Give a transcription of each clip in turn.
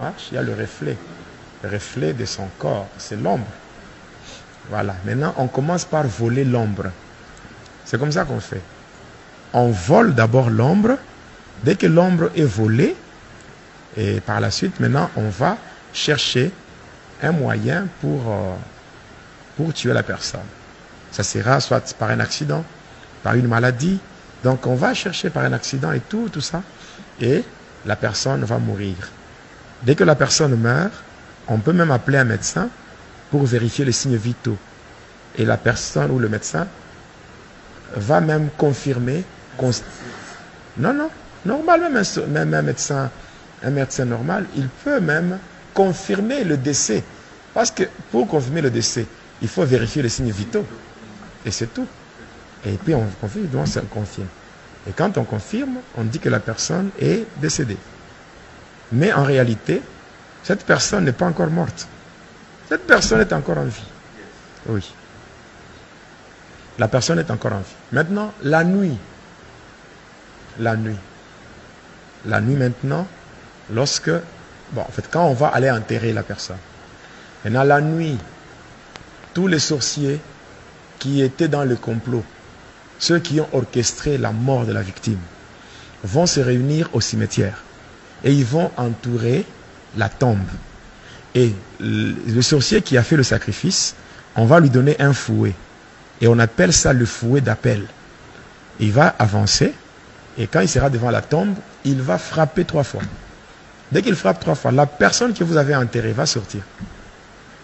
marche, il y a le reflet de son corps, c'est l'ombre. Voilà, maintenant on commence par voler l'ombre. C'est comme ça qu'on fait. On vole d'abord l'ombre. Dès que l'ombre est volée, et par la suite, maintenant, on va chercher un moyen pour tuer la personne. Ça sera soit par un accident, par une maladie. Donc, on va chercher par un accident et tout ça. Et la personne va mourir. Dès que la personne meurt, on peut même appeler un médecin pour vérifier les signes vitaux. Et la personne ou le médecin va même confirmer. Non, normal, même un médecin normal, il peut même confirmer le décès. Parce que pour confirmer le décès, il faut vérifier les signes vitaux. Et c'est tout. Et puis on confirme, donc on confirme. Et quand on confirme, on dit que la personne est décédée. Mais en réalité, cette personne n'est pas encore morte. Cette personne est encore en vie. Oui. La personne est encore en vie. Maintenant, la nuit. La nuit maintenant, quand on va aller enterrer la personne. Maintenant, la nuit, tous les sorciers qui étaient dans le complot, ceux qui ont orchestré la mort de la victime, vont se réunir au cimetière et ils vont entourer la tombe. Et le sorcier qui a fait le sacrifice, on va lui donner un fouet. Et on appelle ça le fouet d'appel. Il va avancer. Et quand il sera devant la tombe, il va frapper 3 fois. Dès qu'il frappe 3 fois, la personne que vous avez enterrée va sortir.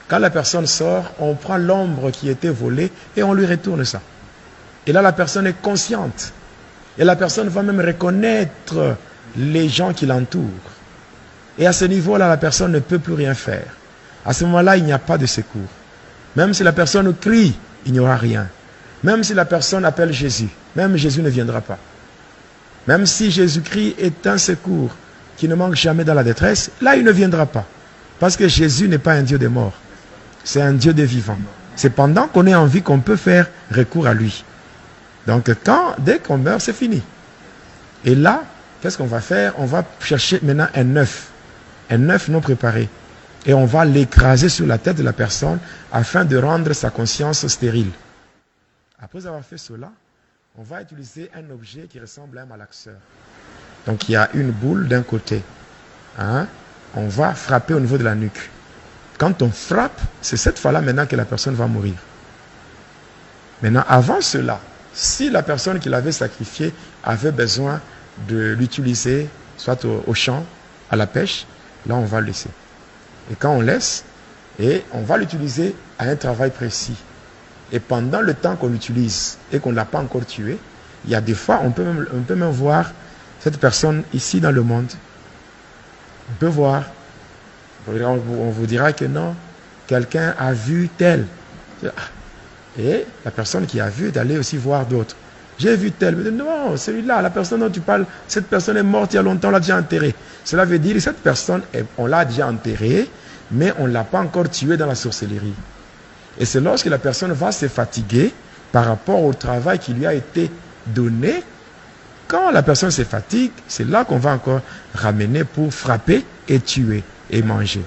Quand la personne sort, on prend l'ombre qui était volée et on lui retourne ça. Et là, la personne est consciente. Et la personne va même reconnaître les gens qui l'entourent. Et à ce niveau-là, la personne ne peut plus rien faire. À ce moment-là, il n'y a pas de secours. Même si la personne crie, il n'y aura rien. Même si la personne appelle Jésus, même Jésus ne viendra pas. Même si Jésus-Christ est un secours qui ne manque jamais dans la détresse, là, il ne viendra pas. Parce que Jésus n'est pas un Dieu des morts. C'est un Dieu des vivants. C'est pendant qu'on est en vie qu'on peut faire recours à lui. Donc, dès qu'on meurt, c'est fini. Et là, qu'est-ce qu'on va faire? On va chercher maintenant un œuf non préparé. Et on va l'écraser sur la tête de la personne afin de rendre sa conscience stérile. Après avoir fait cela, on va utiliser un objet qui ressemble à un malaxeur. Donc il y a une boule d'un côté. On va frapper au niveau de la nuque. Quand on frappe, c'est cette fois-là maintenant que la personne va mourir. Maintenant, avant cela, si la personne qui l'avait sacrifié avait besoin de l'utiliser, soit au champ, à la pêche, là on va le laisser. Et quand on laisse, et on va l'utiliser à un travail précis. Et pendant le temps qu'on l'utilise et qu'on ne l'a pas encore tué, il y a des fois, on peut même voir cette personne ici dans le monde. On peut voir. On vous dira que non, quelqu'un a vu tel. Et la personne qui a vu est allée aussi voir d'autres. J'ai vu tel. Mais non, celui-là, la personne dont tu parles, cette personne est morte il y a longtemps, on l'a déjà enterrée. Cela veut dire que cette personne, on l'a déjà enterrée, mais on ne l'a pas encore tuée dans la sorcellerie. Et c'est lorsque la personne va se fatiguer par rapport au travail qui lui a été donné. Quand la personne se fatigue, c'est là qu'on va encore ramener pour frapper et tuer et manger.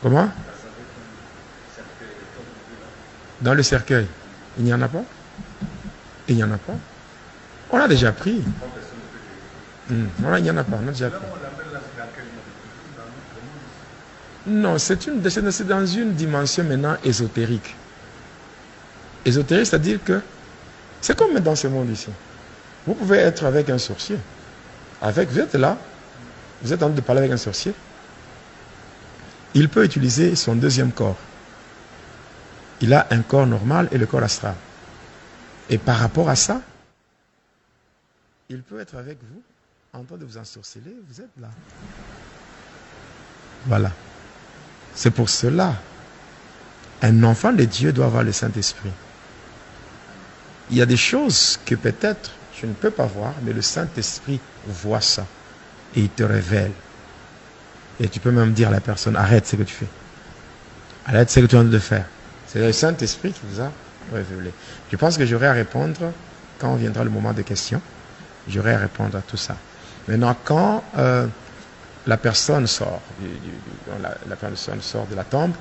Comment? Dans le cercueil. Il n'y en a pas? Il n'y en a pas? On a déjà pris. Il n'y en a pas, on a déjà pris. Non, c'est dans une dimension maintenant ésotérique. Ésotérique, c'est-à-dire que c'est comme dans ce monde ici. Vous pouvez être avec un sorcier. Vous êtes là, vous êtes en train de parler avec un sorcier. Il peut utiliser son deuxième corps. Il a un corps normal et le corps astral. Et par rapport à ça, il peut être avec vous, en train de vous ensorceler, vous êtes là. Voilà. C'est pour cela, un enfant de Dieu doit avoir le Saint-Esprit. Il y a des choses que peut-être je ne peux pas voir, mais le Saint-Esprit voit ça. Et il te révèle. Et tu peux même dire à la personne, arrête ce que tu fais. Arrête ce que tu es en train de faire. C'est le Saint-Esprit qui vous a révélé. Je pense que j'aurai à répondre, quand viendra le moment de questions, j'aurai à répondre à tout ça. Maintenant, quand la personne sort, la personne sort de la tombe.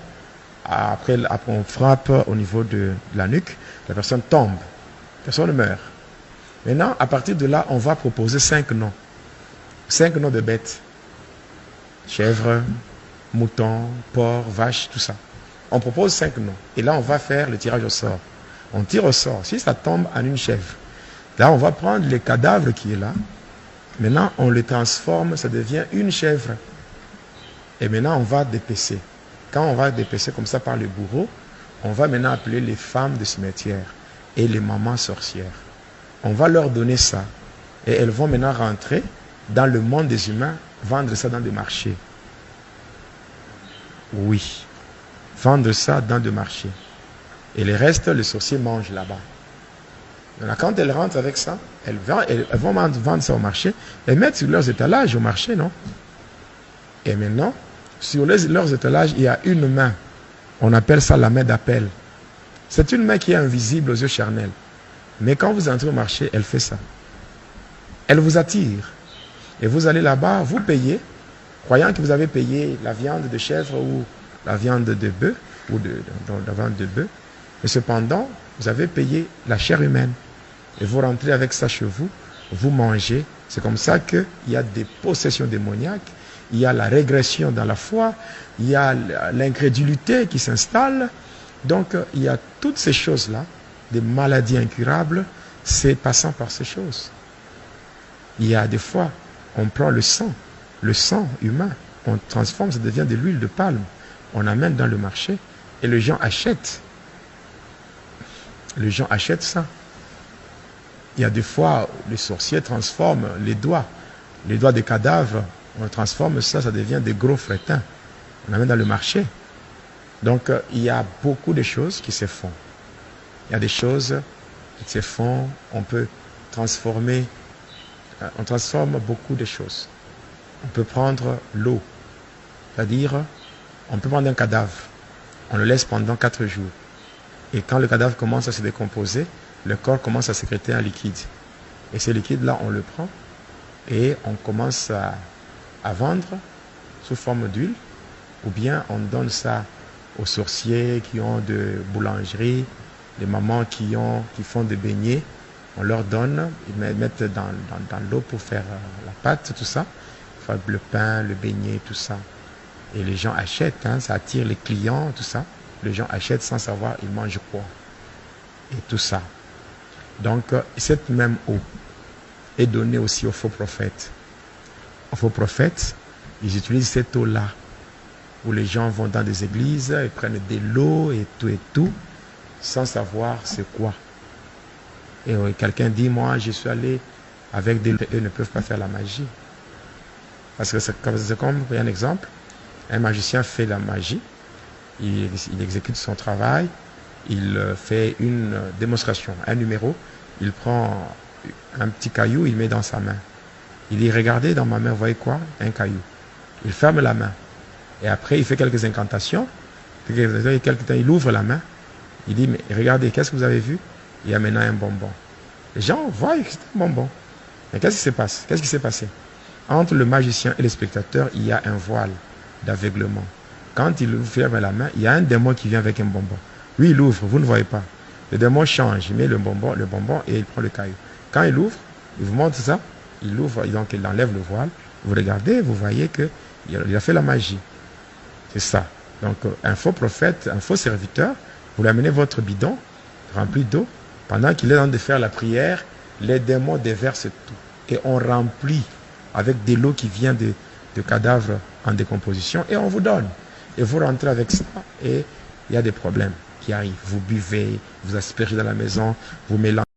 Après, on frappe au niveau de la nuque, la personne tombe, la personne meurt. Maintenant, à partir de là, on va proposer 5 noms. 5 noms de bêtes. Chèvre, mouton, porc, vache, tout ça. On propose 5 noms. Et là, on va faire le tirage au sort. On tire au sort. Si ça tombe en une chèvre, là, on va prendre les cadavres qui est là. Maintenant, on les transforme, ça devient une chèvre. Et maintenant, on va dépecer. Quand on va dépecer comme ça par le bourreau, on va maintenant appeler les femmes de cimetière et les mamans sorcières. On va leur donner ça. Et elles vont maintenant rentrer dans le monde des humains, vendre ça dans des marchés. Oui. Vendre ça dans des marchés. Et le reste, le sorcier mange là-bas. Maintenant, quand elles rentrent avec ça, elles vont vendre ça au marché et mettre sur leurs étalages au marché, non? Et maintenant, sur leurs étalages, il y a une main. On appelle ça la main d'appel. C'est une main qui est invisible aux yeux charnels. Mais quand vous entrez au marché, elle fait ça. Elle vous attire. Et vous allez là-bas, vous payez, croyant que vous avez payé la viande de chèvre ou la viande de bœuf, ou la viande de bœuf. Mais cependant, vous avez payé la chair humaine. Et vous rentrez avec ça chez vous, vous mangez. C'est comme ça qu'il y a des possessions démoniaques, il y a la régression dans la foi, il y a l'incrédulité qui s'installe. Donc, il y a toutes ces choses-là, des maladies incurables, c'est passant par ces choses. Il y a des fois, on prend le sang humain, on transforme, ça devient de l'huile de palme, on amène dans le marché et les gens achètent. Les gens achètent ça. Il y a des fois, les sorciers transforment les doigts des cadavres, on transforme ça, ça devient des gros frétins. On amène dans le marché. Donc, il y a beaucoup de choses qui se font. Il y a des choses qui se font, on peut transformer, on transforme beaucoup de choses. On peut prendre l'eau, c'est-à-dire, on peut prendre un cadavre, on le laisse pendant 4 jours. Et quand le cadavre commence à se décomposer, le corps commence à sécréter un liquide. Et ce liquide-là, on le prend et on commence à vendre sous forme d'huile, ou bien on donne ça aux sorciers qui ont de boulangerie, les mamans qui font des beignets, on leur donne, ils mettent dans l'eau pour faire la pâte, tout ça, le pain, le beignet, tout ça. Et les gens achètent, hein, ça attire les clients, tout ça. Les gens achètent sans savoir ils mangent quoi. Et tout ça. Donc, cette même eau est donnée aussi aux faux prophètes. Aux faux prophètes, ils utilisent cette eau-là, où les gens vont dans des églises, ils prennent de l'eau et tout, sans savoir c'est quoi. Et quelqu'un dit, moi, je suis allé avec des... Eux ne peuvent pas faire la magie. Parce que c'est comme, un exemple, un magicien fait la magie, il exécute son travail, il fait une démonstration, un numéro, il prend un petit caillou, il met dans sa main. Il dit, regardez dans ma main, vous voyez quoi? Un caillou. Il ferme la main. Et après, il fait quelques incantations. Il ouvre la main. Il dit, mais regardez, qu'est-ce que vous avez vu? Il y a maintenant un bonbon. Les gens voient que c'est un bonbon. Mais qu'est-ce qui se passe? Qu'est-ce qui s'est passé? Entre le magicien et le spectateur, il y a un voile d'aveuglement. Quand il ferme la main, il y a un démon qui vient avec un bonbon. Lui, il ouvre, vous ne voyez pas. Le démon change, il met le bonbon et il prend le caillou. Quand il ouvre, il vous montre ça, il ouvre, donc il enlève le voile. Vous regardez, vous voyez qu'il a fait la magie. C'est ça. Donc, un faux prophète, un faux serviteur, vous lui amenez votre bidon rempli d'eau. Pendant qu'il est en train de faire la prière, les démons déversent tout. Et on remplit avec de l'eau qui vient de cadavres en décomposition et on vous donne. Et vous rentrez avec ça et il y a des problèmes qui arrivent. Vous buvez, vous aspergez dans la maison, vous mélangez.